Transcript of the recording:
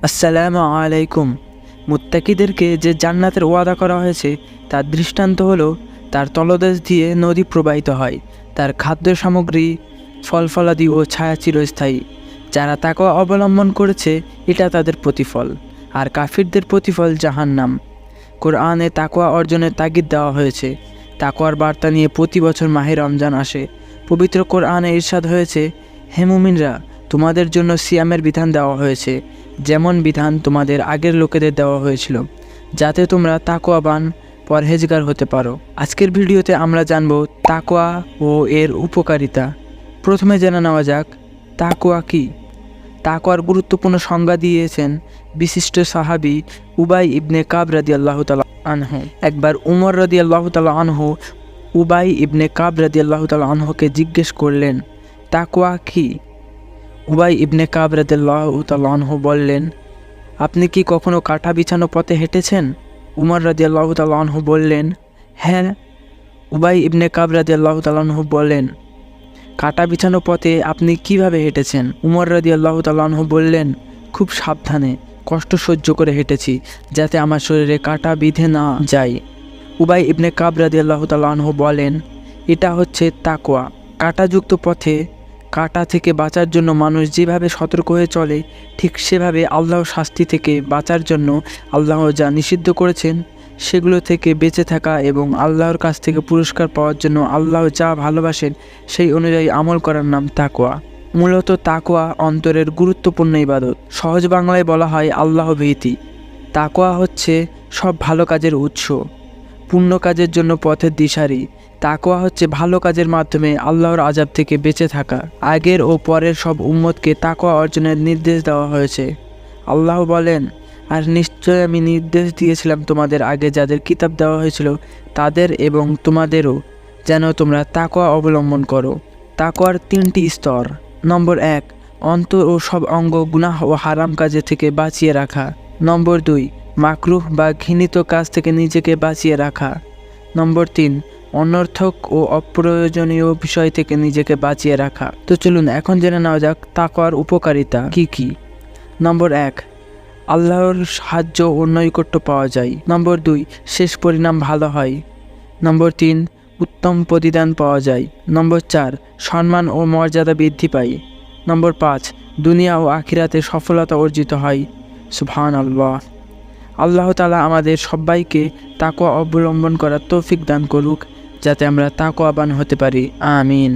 আসসালামু আলাইকুম। মুত্তাকিদেরকে যে জান্নাতের ওয়াদা করা হয়েছে তার দৃষ্টান্ত হলো তার তলদেশ দিয়ে নদী প্রবাহিত হয়, তার খাদ্য সামগ্রী, ফলফলাদি ও ছায়া চিরস্থায়ী। যারা তাকওয়া অবলম্বন করেছে এটা তাদের প্রতিফল, আর কাফিরদের প্রতিফল জাহান্নাম। কোরআনে তাকওয়া অর্জনের তাগিদ দেওয়া হয়েছে। তাকওয়ার বার্তা নিয়ে প্রতি বছর মাহে রমজান আসে। পবিত্র কোরআনে ইরশাদ হয়েছে, হে মুমিনরা, তোমাদের জন্য সিয়ামের বিধান দেওয়া হয়েছে, যেমন বিধান তোমাদের আগের লোকেদের দেওয়া হয়েছিল, যাতে তোমরা তাকওয়াবান পরহেজগার হতে পারো। আজকের ভিডিওতে আমরা জানব তাকওয়া ও এর উপকারিতা। প্রথমে জেনে নেওয়া যাক তাকওয়া কি। তাকওয়ার গুরুত্বপূর্ণ সংজ্ঞা দিয়েছেন বিশিষ্ট সাহাবী উবাই ইবনে কাব রাদিয়াল্লাহু তাআলা আনহু। একবার উমর রাদিয়াল্লাহু তাআলা আনহু উবাই ইবনে কাব রাদিয়াল্লাহু তাআলা আনহুকে জিজ্ঞেস করলেন, তাকওয়া কি? উবাই ইবনে কাব রাদিয়াল্লাহু তাআলা আনহু বললেন, আপনি কি কখনো কাঁটা বিছানো পথে হেঁটেছেন? উমর রাদিয়াল্লাহু তাআলা আনহু বললেন, হ্যাঁ। উবাই ইবনে কাব রাদিয়াল্লাহু তাআলা আনহু বললেন, কাঁটা বিছানো পথে আপনি কিভাবে হেঁটেছেন? উমর রাদিয়াল্লাহু তাআলা আনহু বললেন, খুব সাবধানে, কষ্ট সহ্য করে হেঁটেছি, যাতে আমার শরীরে কাঁটা বিঁধে না যায়। উবাই ইবনে কাব রাদিয়াল্লাহু তাআলা আনহু বলেন, এটা হচ্ছে তাকওয়া। কাঁটাযুক্ত পথে কাঁটা থেকে বাঁচার জন্য মানুষ যেভাবে সতর্ক হয়ে চলে, ঠিক সেভাবে আল্লাহর শাস্তি থেকে বাঁচার জন্য আল্লাহ যা নিষিদ্ধ করেছেন সেগুলো থেকে বেঁচে থাকা এবং আল্লাহর কাছ থেকে পুরস্কার পাওয়ার জন্য আল্লাহ যা ভালোবাসেন সেই অনুযায়ী আমল করার নাম তাকওয়া। মূলত তাকওয়া অন্তরের গুরুত্বপূর্ণ ইবাদত। সহজ বাংলায় বলা হয় আল্লাহ ভীতি। তাকওয়া হচ্ছে সব ভালো কাজের উৎস, পুণ্য কাজের জন্য পথের দিশারি। তাকওয়া হচ্ছে ভালো কাজের মাধ্যমে আল্লাহর আযাব থেকে বেঁচে থাকা। আগের ও পরের সব উম্মতকে তাকওয়া অর্জনের নির্দেশ দেওয়া হয়েছে। আল্লাহ বলেন, আর নিশ্চয় আমি নির্দেশ দিয়েছিলাম তোমাদের আগে যাদের কিতাব দেওয়া হয়েছিল তাদের এবং তোমাদেরও, যেন তোমরা তাকওয়া অবলম্বন করো। তাকওয়ার 3টি স্তর। নম্বর 1, অন্তর ও সব অঙ্গ গুনাহ ও হারাম কাজে থেকে বাঁচিয়ে রাখা। নম্বর 2, মাকরুহ বা ঘৃণিত কাজ থেকে নিজেকে বাঁচিয়ে রাখা। নম্বর 3, অনর্থক ও অপ্রয়োজনীয় বিষয় থেকে নিজেকে বাঁচিয়ে রাখা। তো চলুন এখন জেনে নেওয়া যাক তাকওয়ার উপকারিতা কি কি। নম্বর 1, আল্লাহর সাহায্য ও নৈকট্য পাওয়া যায়। নম্বর 2, শেষ পরিণাম ভালো হয়। নম্বর 3, উত্তম প্রতিদান পাওয়া যায়। নম্বর 4, সম্মান ও মর্যাদা বৃদ্ধি পায়। নম্বর 5, দুনিয়া ও আখিরাতে সফলতা অর্জিত হয়। সুবহানাল্লাহ। আল্লাহ তাআলা আমাদের সবাইকে তাকওয়া অবলম্বন করার তৌফিক দান করুক, যাতে আমরা তাকওয়াবান হতে পারি। আমিন।